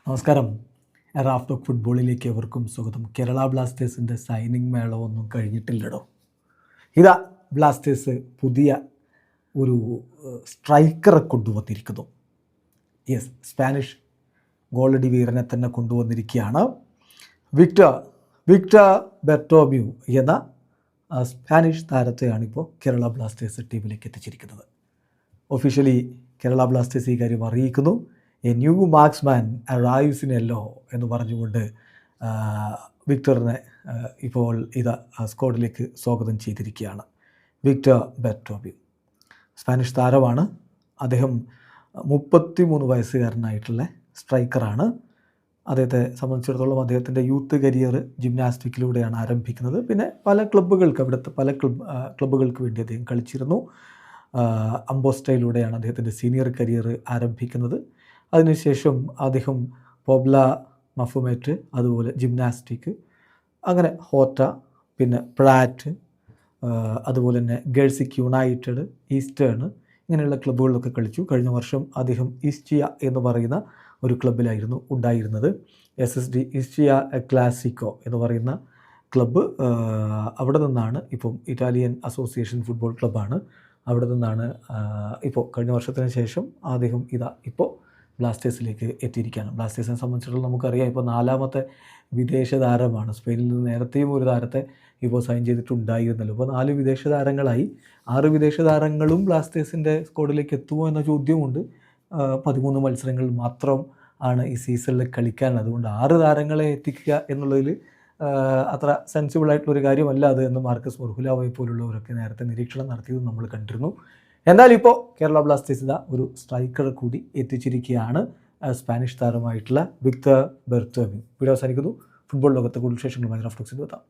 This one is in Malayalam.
നമസ്കാരം. റാഫ് ടോക്ക് ഫുട്ബോളിലേക്ക് എവർക്കും സ്വാഗതം. കേരള ബ്ലാസ്റ്റേഴ്സിൻ്റെ സൈനിങ് മേളമൊന്നും കഴിഞ്ഞിട്ടില്ലടോ. ഇതാ ബ്ലാസ്റ്റേഴ്സ് പുതിയ ഒരു സ്ട്രൈക്കറെ കൊണ്ടുവന്നിരിക്കുന്നു. യെസ്, സ്പാനിഷ് ഗോളടി വീരനെ തന്നെ കൊണ്ടുവന്നിരിക്കുകയാണ്. വിക്ടർ ബെർട്ടോമ്യു എന്ന സ്പാനിഷ് താരത്തെയാണിപ്പോൾ കേരള ബ്ലാസ്റ്റേഴ്സ് ടീമിലേക്ക് എത്തിച്ചിരിക്കുന്നത്. ഒഫീഷ്യലി കേരള ബ്ലാസ്റ്റേഴ്സ് ഈ കാര്യം അറിയിക്കുന്നു. A new Marksman arrives in yellow എന്ന് പറഞ്ഞുകൊണ്ട് വിക്ടറിനെ ഇപ്പോൾ ഇത് സ്ക്വാഡിലേക്ക് സ്വാഗതം ചെയ്തിരിക്കുകയാണ്. വിക്ടർ ബെർട്ടോമ്യു സ്പാനിഷ് താരമാണ്. അദ്ദേഹം 33 വയസ്സുകാരനായിട്ടുള്ള സ്ട്രൈക്കറാണ്. അദ്ദേഹത്തെ സംബന്ധിച്ചിടത്തോളം അദ്ദേഹത്തിൻ്റെ യൂത്ത് കരിയർ ജിംനാസ്റ്റിക്കിലൂടെയാണ് ആരംഭിക്കുന്നത്. പിന്നെ അവിടുത്തെ പല ക്ലബ്ബുകൾക്ക് വേണ്ടി അദ്ദേഹം കളിച്ചിരുന്നു. അംബോസ്റ്റയിലൂടെയാണ് അദ്ദേഹത്തിൻ്റെ സീനിയർ കരിയർ ആരംഭിക്കുന്നത്. അതിനുശേഷം അദ്ദേഹം പോബ്ല മഫുമേറ്റ്, അതുപോലെ ജിംനാസ്റ്റിക്, അങ്ങനെ ഹോറ്റ, പിന്നെ പ്രാറ്റ്, അതുപോലെ തന്നെ ഗേഴ്സിക് യുണൈറ്റഡ്, ഈസ്റ്റേൺ, ഇങ്ങനെയുള്ള ക്ലബ്ബുകളിലൊക്കെ കളിച്ചു. കഴിഞ്ഞ വർഷം അദ്ദേഹം ഈസ്റ്റിയ എന്ന് പറയുന്ന ഒരു ക്ലബ്ബിലായിരുന്നു ഉണ്ടായിരുന്നത്. SSD ഈസ്റ്റിയ ക്ലാസിക്കോ എന്ന് പറയുന്ന ക്ലബ്ബ്. അവിടെ നിന്നാണ് ഇപ്പം ഇറ്റാലിയൻ അസോസിയേഷൻ ഫുട്ബോൾ ക്ലബ്ബാണ്. അവിടെ നിന്നാണ് ഇപ്പോൾ കഴിഞ്ഞ വർഷത്തിന് ശേഷം അദ്ദേഹം ഇപ്പോൾ ബ്ലാസ്റ്റേഴ്സിലേക്ക് എത്തിയിരിക്കുകയാണ്. ബ്ലാസ്റ്റേഴ്സിനെ സംബന്ധിച്ചിടത്തോളം നമുക്കറിയാം, ഇപ്പോൾ 4ാമത്തെ വിദേശ താരമാണ്. സ്പെയിനിൽ നിന്ന് നേരത്തെയും ഒരു താരത്തെ ഇപ്പോൾ സൈൻ ചെയ്തിട്ടുണ്ടായിരുന്നല്ലോ. ഇപ്പോൾ 4 വിദേശ താരങ്ങളായി. 6 വിദേശ താരങ്ങളും ബ്ലാസ്റ്റേഴ്സിൻ്റെ സ്ക്വാഡിലേക്ക് എത്തുമോ എന്ന ചോദ്യമുണ്ട്. 13 മത്സരങ്ങൾ മാത്രം ആണ് ഈ സീസണിൽ കളിക്കാനുള്ളത്. അതുകൊണ്ട് 6 താരങ്ങളെ എത്തിക്കുക എന്നുള്ളതിൽ അത്ര സെൻസിബിളായിട്ടുള്ളൊരു കാര്യമല്ല അത് എന്ന് മാർക്കസ് മൊർഹുലാവെ പോലുള്ളവരൊക്കെ നേരത്തെ നിരീക്ഷണം നടത്തിയത് നമ്മൾ കണ്ടിരുന്നു. എന്തായാലും ഇപ്പോൾ കേരള ബ്ലാസ്റ്റേഴ്സ് ഒരു സ്ട്രൈക്കർ കൂടി എത്തിച്ചിരിക്കുകയാണ്. സ്പാനിഷ് താരമായിട്ടുള്ള വിക്ടർ ബെർട്ടോമ്യു. വീഡിയോ അവസാനിക്കുന്നു. ഫുട്ബോൾ ലോകത്തെ കൂടുതൽ വിശേഷങ്ങളുമായി റാഫ് ടോക്സിൽ എത്താം.